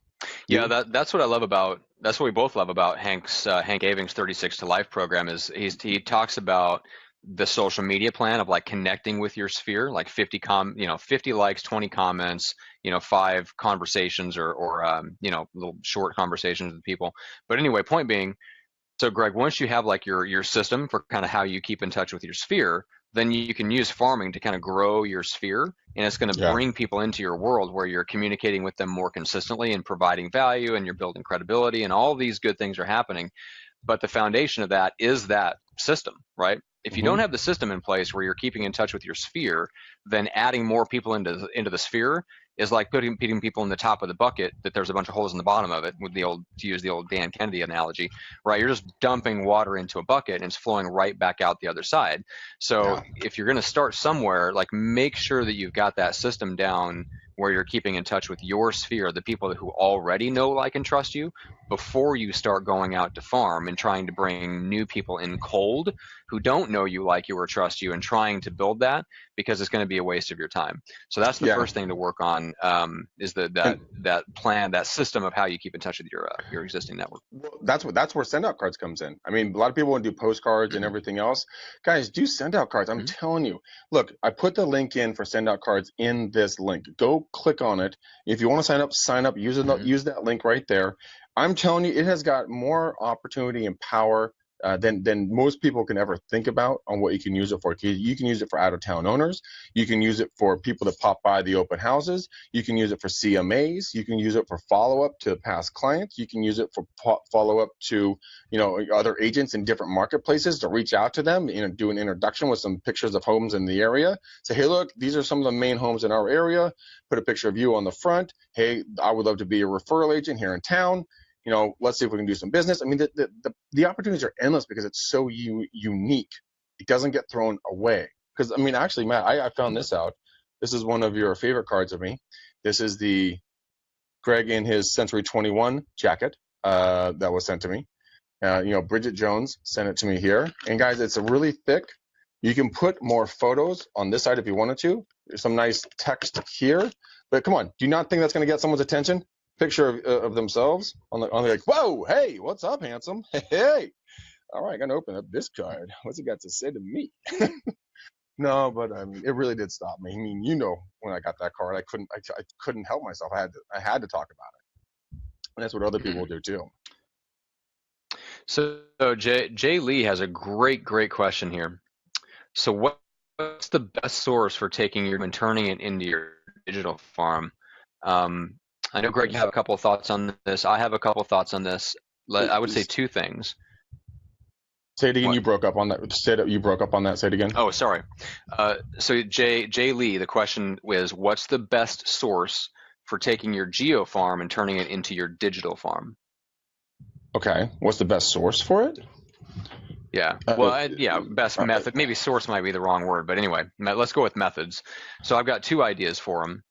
Yeah, that's what I love about. That's what we both love about Hank Aving's 36 to Life program. Is he talks about the social media plan of like connecting with your sphere, like 50 likes, 20 comments, 5 conversations or little short conversations with people. But anyway, point being, so Greg, once you have like your system for kind of how you keep in touch with your sphere, then you can use farming to kind of grow your sphere, and it's going to bring people into your world where you're communicating with them more consistently and providing value, and you're building credibility, and all these good things are happening. But the foundation of that is that system, right? If you don't have the system in place where you're keeping in touch with your sphere, then adding more people into the sphere is like putting people in the top of the bucket that there's a bunch of holes in the bottom of it, to use the old Dan Kennedy analogy, right? You're just dumping water into a bucket and it's flowing right back out the other side. So if you're going to start somewhere, like make sure that you've got that system down where you're keeping in touch with your sphere, the people who already know, like, and trust you, before you start going out to farm and trying to bring new people in cold who don't know you, like you, or trust you, and trying to build that, because it's going to be a waste of your time. So that's the first thing to work on, is that plan, that system of how you keep in touch with your existing network. Well, that's where send out cards comes in. I mean, a lot of people want to do postcards and everything else. Guys, do send out cards. I'm telling you. Look, I put the link in for send out cards in this link. Go click on it. If you want to sign up. Use that link right there. I'm telling you, it has got more opportunity and power than most people can ever think about on what you can use it for. You can use it for out-of-town owners. You can use it for people that pop by the open houses. You can use it for CMAs. You can use it for follow-up to past clients. You can use it for follow-up to other agents in different marketplaces, to reach out to them, do an introduction with some pictures of homes in the area. Say, hey, look, these are some of the main homes in our area. Put a picture of you on the front. Hey, I would love to be a referral agent here in town. Let's see if we can do some business. I mean, the opportunities are endless because it's so unique. It doesn't get thrown away. Because, I mean, actually, Matt, I found this out. This is one of your favorite cards of me. This is the Greg in his Century 21 jacket that was sent to me. Bridget Jones sent it to me here. And, guys, it's a really thick. You can put more photos on this side if you wanted to. There's some nice text here. But come on, do you not think that's going to get someone's attention? Picture of themselves on the like, whoa, hey, what's up, handsome? Hey, all right, I'm gonna open up this card. What's it got to say to me? No, but I mean, it really did stop me. I mean, when I got that card, I couldn't help myself. I had to talk about it, and that's what other people do too. So Jay Lee has a great question here. So what's the best source for taking and turning it into your digital farm? I know, Greg, you have a couple of thoughts on this. I have a couple of thoughts on this. I would say 2 things. Say it again. You broke up on that. You broke up on that. Say it again. Oh, sorry. So Jay Lee, the question was, what's the best source for taking your geo farm and turning it into your digital farm? Okay. What's the best source for it? Yeah. Well, best method. Maybe source might be the wrong word, but anyway, let's go with methods. So I've got 2 ideas for them.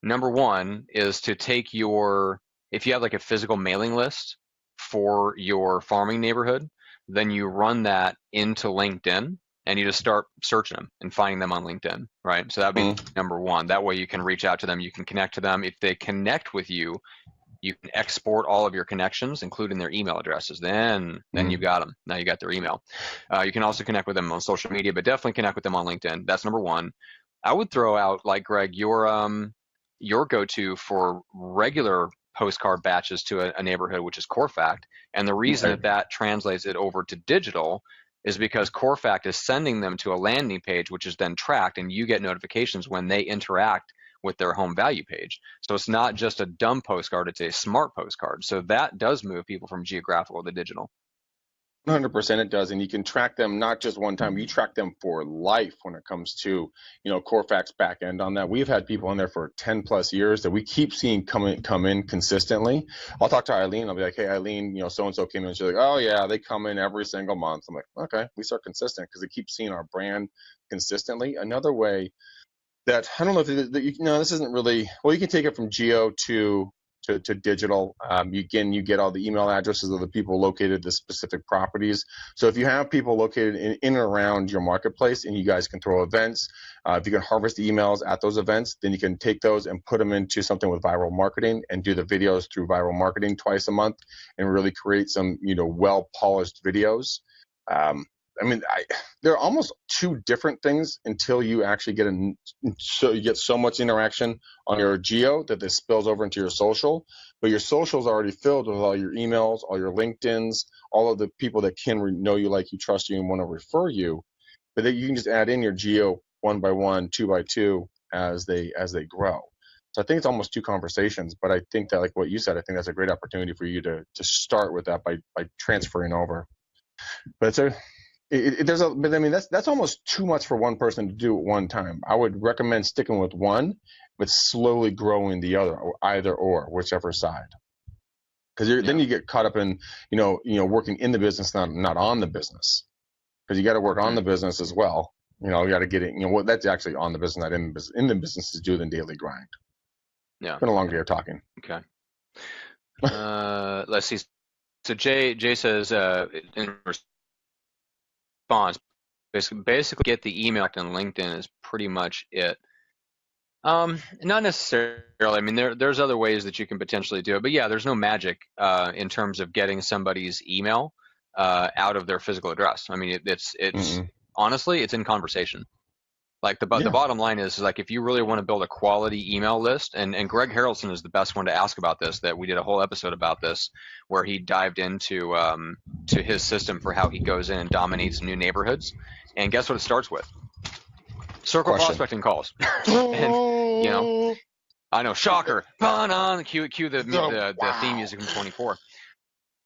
Number 1 is to take if you have like a physical mailing list for your farming neighborhood, then you run that into LinkedIn and you just start searching them and finding them on LinkedIn, right? So that'd be number 1. That way you can reach out to them, you can connect to them. If they connect with you, you can export all of your connections, including their email addresses. Then you've got them. Now you got their email. You can also connect with them on social media, but definitely connect with them on LinkedIn. That's number 1. I would throw out, like, Greg, your go-to for regular postcard batches to a neighborhood, which is Corfact. And the reason Right. that that translates it over to digital is because Corfact is sending them to a landing page, which is then tracked, and you get notifications when they interact with their home value page. So it's not just a dumb postcard, it's a smart postcard. So that does move people from geographical to digital. 100% it does, and you can track them not just one time. You track them for life when it comes to, Corfax back end on that. We've had people in there for 10 plus years that we keep seeing come in consistently. I'll talk to Eileen. I'll be like, hey, Eileen, so and so came in. She's like, oh yeah, they come in every single month. I'm like, okay, we start consistent because they keep seeing our brand consistently. Another way that I don't know if this isn't really well. You can take it from geo to digital. You get all the email addresses of the people located at the specific properties. So if you have people located in and around your marketplace, and you guys can throw events, if you can harvest the emails at those events, then you can take those and put them into something with viral marketing and do the videos through viral marketing twice a month and really create some well polished videos. They're almost two different things until you actually get so much interaction on your geo that this spills over into your social. But your social is already filled with all your emails, all your LinkedIn's, all of the people that can know you, like you, trust you, and want to refer you. But then you can just add in your geo one by one, two by two as they grow. So I think it's almost two conversations. But I think that, like what you said, I think that's a great opportunity for you to start with that by transferring over. But that's almost too much for one person to do at one time. I would recommend sticking with one, but slowly growing the other, or either or, whichever side. Because then you get caught up in working in the business, not on the business. Because you got to work on the business as well. You got to get it. That's actually on the business, not in the business. In the business is do the daily grind. Yeah, it's been a long day of talking. Okay. Let's see. So Jay says in response, basically get the email on LinkedIn is pretty much it. Not necessarily. I mean, there's other ways that you can potentially do it, but yeah, there's no magic in terms of getting somebody's email out of their physical address. I mean, it's honestly, it's in conversation. Like the bottom line is like, if you really want to build a quality email list, and Greg Harrelson is the best one to ask about this, that we did a whole episode about this where he dived into to his system for how he goes in and dominates new neighborhoods. And guess what it starts with? Circle prospecting calls. And I know, shocker. Cue the theme music from 24.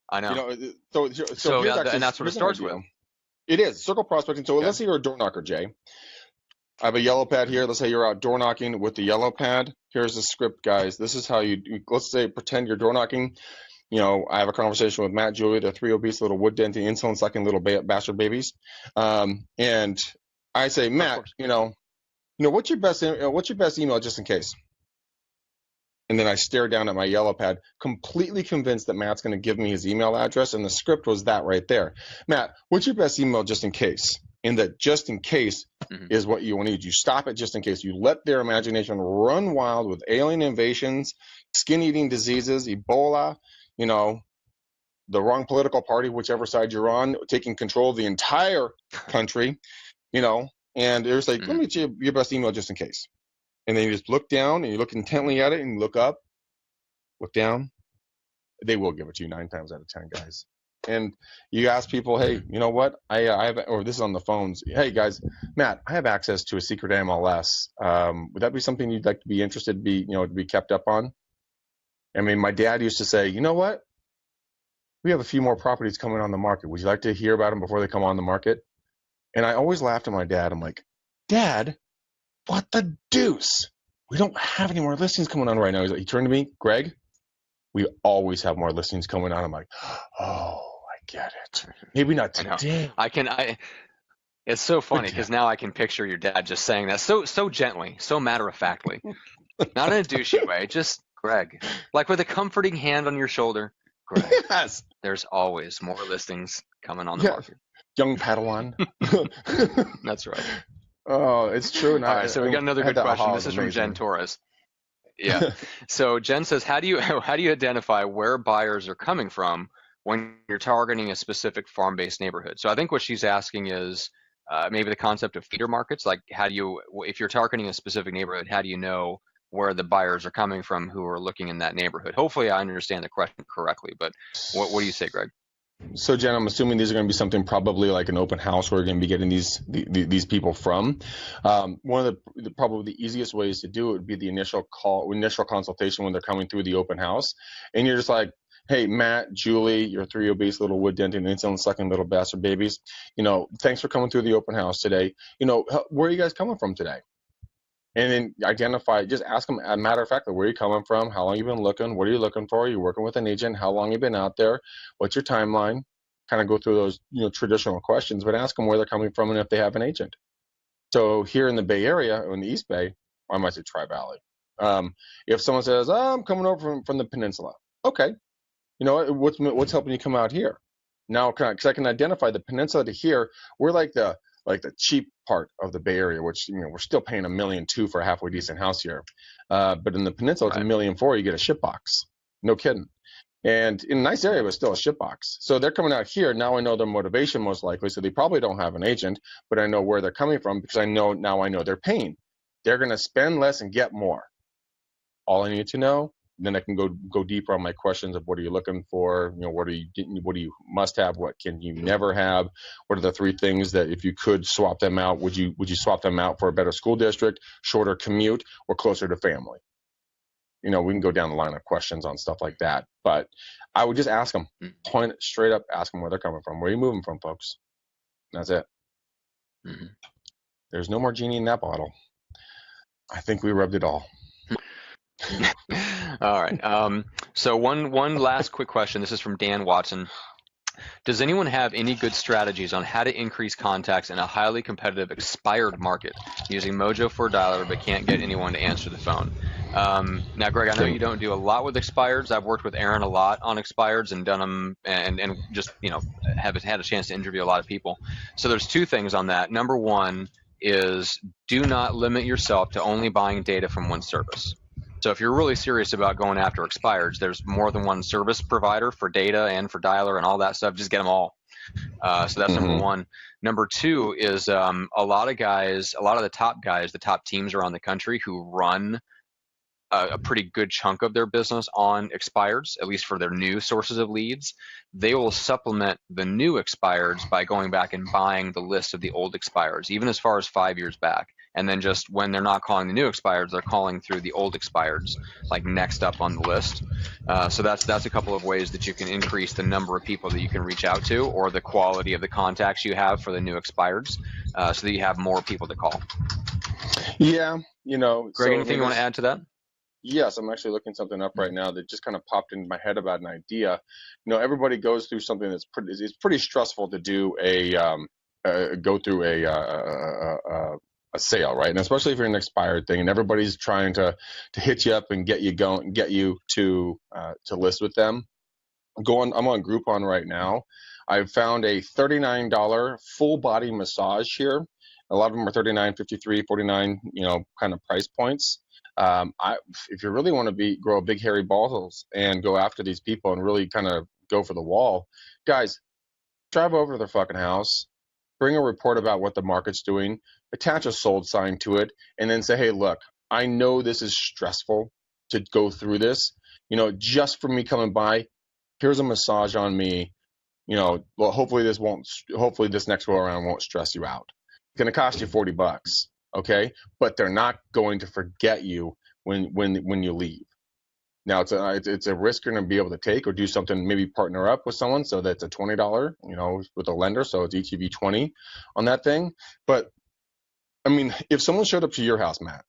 I know. So and that's what it starts with. It is circle prospecting. So let's say you're a door knocker, Jay. I have a yellow pad here. Let's say you're out door knocking with the yellow pad. Here's the script, guys. This is how let's say pretend you're door knocking. I have a conversation with Matt, Julie. They're three obese little wood denting, insulin sucking little bastard babies. And I say, Matt, what's your best email just in case? And then I stare down at my yellow pad, completely convinced that Matt's going to give me his email address. And the script was that right there. Matt, what's your best email just in case? And that just in case is what you want to use. You stop it just in case. You let their imagination run wild with alien invasions, skin-eating diseases, Ebola, the wrong political party, whichever side you're on, taking control of the entire country, and there's like, let me get you your best email just in case. And then you just look down and you look intently at it and look up, look down. They will give it to you 9 times out of 10, guys. And you ask people, hey, you know what? I have, or this is on the phones. Hey guys, Matt, I have access to a secret MLS. Would that be something you'd like to be interested to be kept up on? I mean, my dad used to say, you know what? We have a few more properties coming on the market. Would you like to hear about them before they come on the market? And I always laughed at my dad. I'm like, Dad, what the deuce? We don't have any more listings coming on right now. He turned to me, Greg, we always have more listings coming on. I'm like, oh, I get it. Maybe not today. It's so funny because now I can picture your dad just saying that so gently, so matter-of-factly. Not in a douchey way, just Greg. Like with a comforting hand on your shoulder. Greg, yes. There's always more listings coming on the market. Young Padawan. That's right. Oh, it's true. All right, so we got another good question. This is from Jen Torres. Yeah. So Jen says, how do you identify where buyers are coming from when you're targeting a specific farm-based neighborhood? So I think what she's asking is, maybe the concept of feeder markets. Like, how do you, if you're targeting a specific neighborhood, how do you know where the buyers are coming from who are looking in that neighborhood? Hopefully, I understand the question correctly, but what do you say, Greg? So, Jen, I'm assuming these are going to be something probably like an open house where you're going to be getting these people from. One of probably the easiest ways to do it would be the initial consultation when they're coming through the open house, and you're just like, hey, Matt, Julie, your three obese little wood denting, insulin sucking little bastard babies. Thanks for coming through the open house today. Where are you guys coming from today? And then identify, just ask them, a matter of fact, where are you coming from? How long you been looking? What are you looking for? Are you working with an agent? How long you been out there? What's your timeline? Kind of go through those, traditional questions, but ask them where they're coming from and if they have an agent. So here in the Bay Area, or in the East Bay, or I might say Tri-Valley, if someone says, oh, I'm coming over from the peninsula. Okay. What's helping you come out here? Now, because I can identify the peninsula to here, we're like the cheap part of the Bay Area, which we're still paying $1.2 million for a halfway decent house here. But in the peninsula, it's $1.4 million. You get a ship box. No kidding. And in a nice area, but still a ship box. So they're coming out here. Now I know their motivation most likely. So they probably don't have an agent, but I know where they're coming from because I know their pain. They're going to spend less and get more. All I need to know. Then I can go deeper on my questions of what are you looking for? What do you must have? What can you never have? What are the three things that if you could swap them out, would you swap them out for a better school district, shorter commute, or closer to family? We can go down the line of questions on stuff like that. But I would just ask them, point it straight up, ask them where they're coming from. Where are you moving from, folks? That's it. Mm-hmm. There's no more genie in that bottle. I think we rubbed it all. All right. So one last quick question. This is from Dan Watson. Does anyone have any good strategies on how to increase contacts in a highly competitive expired market using Mojo for a dialer but can't get anyone to answer the phone? Now, Greg, I know you don't do a lot with expireds. I've worked with Aaron a lot on expireds and done them and just, have had a chance to interview a lot of people. So there's two things on that. Number one is do not limit yourself to only buying data from one service. So if you're really serious about going after expireds, there's more than one service provider for data and for dialer and all that stuff. Just get them all. So that's number one. Number two is a lot of the top guys, the top teams around the country who run a pretty good chunk of their business on expireds, at least for their new sources of leads. They will supplement the new expireds by going back and buying the list of the old expireds, even as far as 5 years back. And then just when they're not calling the new expireds, they're calling through the old expireds, like next up on the list. So that's a couple of ways that you can increase the number of people that you can reach out to, or the quality of the contacts you have for the new expireds, so that you have more people to call. Yeah, Greg, anything you want to add to that? Yes, I'm actually looking something up right now that just kind of popped into my head about an idea. Everybody goes through something that's pretty stressful to do go through a sale, right? And especially if you're an expired thing, and everybody's trying to hit you up and get you going, get you to list with them. I'm on Groupon right now. I've found a $39 full body massage here. A lot of them are $39, $53, $49, kind of price points. If you really want to grow big hairy balls and go after these people and really kind of go for the wall, guys, drive over to their fucking house, bring a report about what the market's doing, attach a sold sign to it, and then say, hey, look, I know this is stressful to go through this. Just for me coming by, here's a massage on me. Well, hopefully this next go around won't stress you out. It's going to cost you $40. Okay, but they're not going to forget you when you leave. Now it's a risk you're going to be able to take, or do something, maybe partner up with someone so that's a $20, with a lender, so it's each of you $20 on that thing. But I mean, if someone showed up to your house, Matt,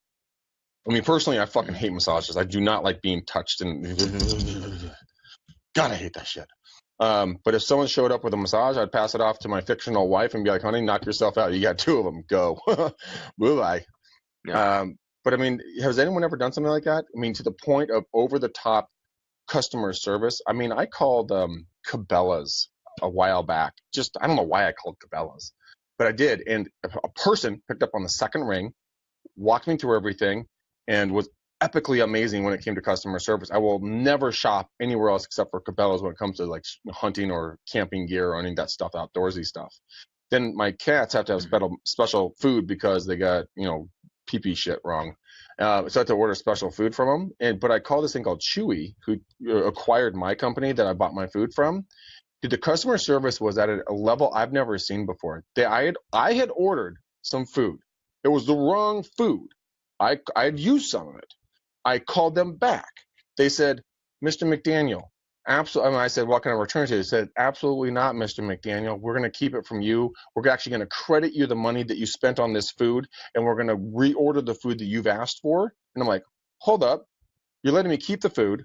personally, I fucking hate massages. I do not like being touched, and God, I hate that shit. But if someone showed up with a massage, I'd pass it off to my fictional wife and be like, honey, knock yourself out. You got two of them. Go. Bye-bye. Yeah. But has anyone ever done something like that? To the point of over-the-top customer service. I called Cabela's a while back. Just, I don't know why I called Cabela's, but I did. And a person picked up on the second ring, walked me through everything, and was epically amazing when it came to customer service. I will never shop anywhere else except for Cabela's when it comes to like hunting or camping gear or any of that stuff, outdoorsy stuff. Then my cats have to have special food because they got, pee-pee shit wrong. So I have to order special food from them. But I called this thing called Chewy, who acquired my company that I bought my food from. Dude, the customer service was at a level I've never seen before. I had ordered some food. It was the wrong food. I had used some of it. I called them back. They said, Mr. McDaniel, absolutely. I said, what can I return to? They said, absolutely not, Mr. McDaniel. We're going to keep it from you. We're actually going to credit you the money that you spent on this food, and we're going to reorder the food that you've asked for. And I'm like, hold up. You're letting me keep the food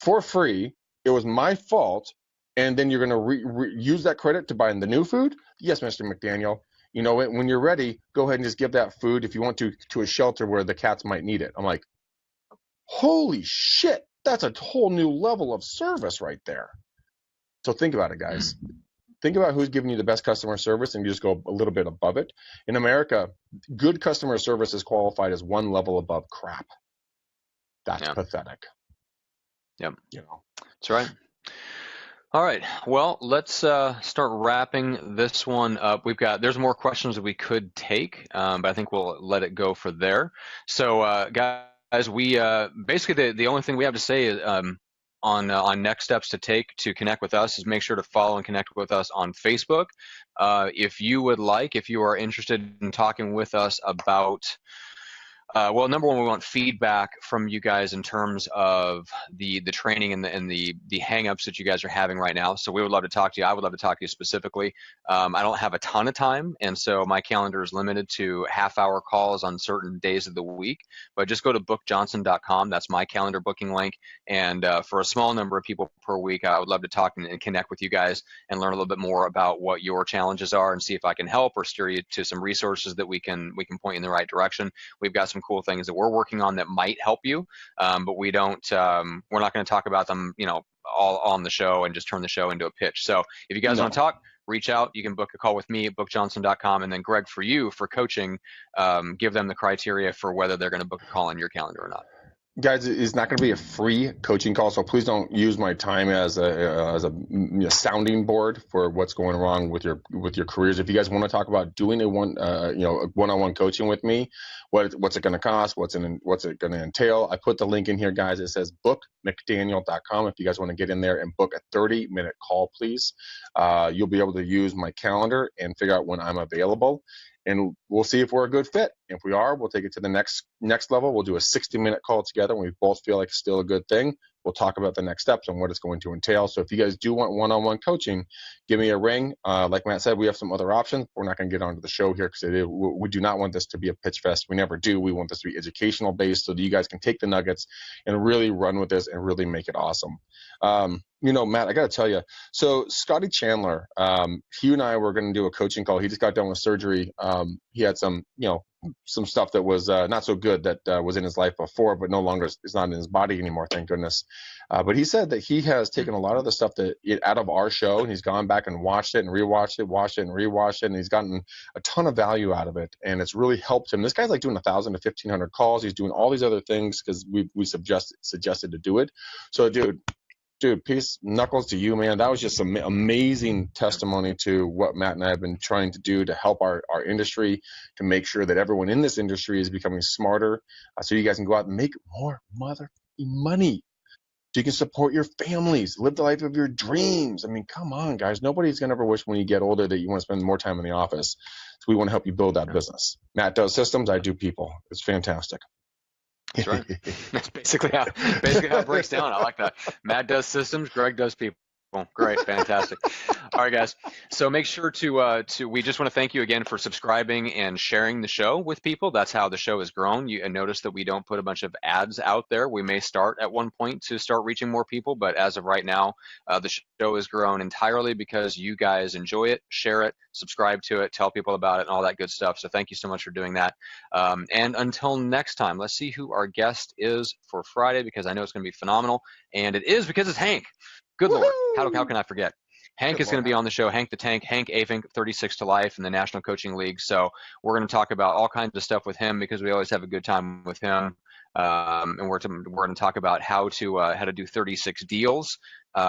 for free. It was my fault. And then you're going to use that credit to buy the new food? Yes, Mr. McDaniel. You know what? When you're ready, go ahead and just give that food, if you want to a shelter where the cats might need it. I'm like, holy shit, that's a whole new level of service right there. So think about it, guys. Think about who's giving you the best customer service, and you just go a little bit above it. In America, good customer service is qualified as one level above crap. That's pathetic. Yep. You know. That's right. All right. Well, let's start wrapping this one up. There's more questions that we could take, but I think we'll let it go for there. So, guys, we basically the only thing we have to say is, on next steps to take to connect with us is make sure to follow and connect with us on Facebook. If you are interested in talking with us about well, number one, we want feedback from you guys in terms of the training and the hang-ups that you guys are having right now. So we would love to talk to you. I would love to talk to you specifically. I don't have a ton of time, and so my calendar is limited to half-hour calls on certain days of the week. But just go to bookjohnson.com. That's my calendar booking link. And for a small number of people per week, I would love to talk and connect with you guys and learn a little bit more about what your challenges are and see if I can help or steer you to some resources that we can point you in the right direction. We've got some cool things that we're working on that might help you, but we're not going to talk about them, all on the show and just turn the show into a pitch. So if you guys want to talk, reach out. You can book a call with me at bookjohnson.com, and then Greg, for you, give them the criteria for whether they're going to book a call on your calendar or not. Guys, it's not going to be a free coaching call, so please don't use my time as a sounding board for what's going wrong with your careers. If you guys want to talk about doing a one-on-one coaching with me, what's it going to cost? What's it going to entail? I put the link in here, guys. It says bookmcdaniel.com. If you guys want to get in there and book a 30-minute call, please, you'll be able to use my calendar and figure out when I'm available. And we'll see if we're a good fit. If we are, we'll take it to the next level. We'll do a 60-minute call together, and we both feel like it's still a good thing. We'll talk about the next steps and what it's going to entail. So if you guys do want one-on-one coaching, give me a ring. Like Matt said, we have some other options. We're not going to get onto the show here because we do not want this to be a pitch fest. We never do. We want this to be educational based so that you guys can take the nuggets and really run with this and really make it awesome. Matt, I got to tell you, so Scotty Chandler, he and I were going to do a coaching call. He just got done with surgery. He had some stuff that was not so good that was in his life before, but no longer is not in his body anymore, thank goodness. But he said that he has taken a lot of the stuff out of our show, and he's gone back and watched it and rewatched it, watched it and rewatched it, and he's gotten a ton of value out of it, and it's really helped him. This guy's like doing 1,000 to 1,500 calls. He's doing all these other things because we suggested to do it. So, dude, peace, knuckles to you, man. That was just some amazing testimony to what Matt and I have been trying to do to help our industry, to make sure that everyone in this industry is becoming smarter, so you guys can go out and make more money, so you can support your families, live the life of your dreams. I mean, come on, guys. Nobody's going to ever wish when you get older that you want to spend more time in the office. So we want to help you build that business. Matt does systems. I do people. It's fantastic. That's right. That's basically how it breaks down. I like that. Matt does systems, Greg does people. Great, fantastic. All right, guys. So make sure we just want to thank you again for subscribing and sharing the show with people. That's how the show has grown. You notice that we don't put a bunch of ads out there. We may start at one point to start reaching more people, but as of right now, the show has grown entirely because you guys enjoy it, share it, subscribe to it, tell people about it, and all that good stuff. So thank you so much for doing that. And until next time, let's see who our guest is for Friday, because I know it's going to be phenomenal. And it is because it's Hank. Good Lord, how can I forget? Hank is going to be on the show. Hank the Tank, Hank Avink, 36 to Life in the National Coaching League. So we're going to talk about all kinds of stuff with him because we always have a good time with him. And we're going to talk about how to do 36 deals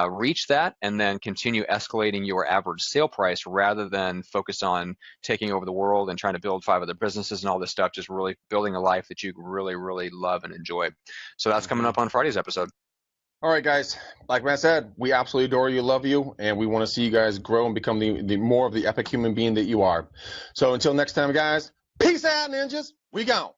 reach that and then continue escalating your average sale price rather than focus on taking over the world and trying to build 5 other businesses and all this stuff, just really building a life that you really, really love and enjoy. So that's coming up on Friday's episode. All right, guys. Like Matt said, we absolutely adore you, love you, and we want to see you guys grow and become the more of the epic human being that you are. So until next time, guys, peace out, ninjas. We gone.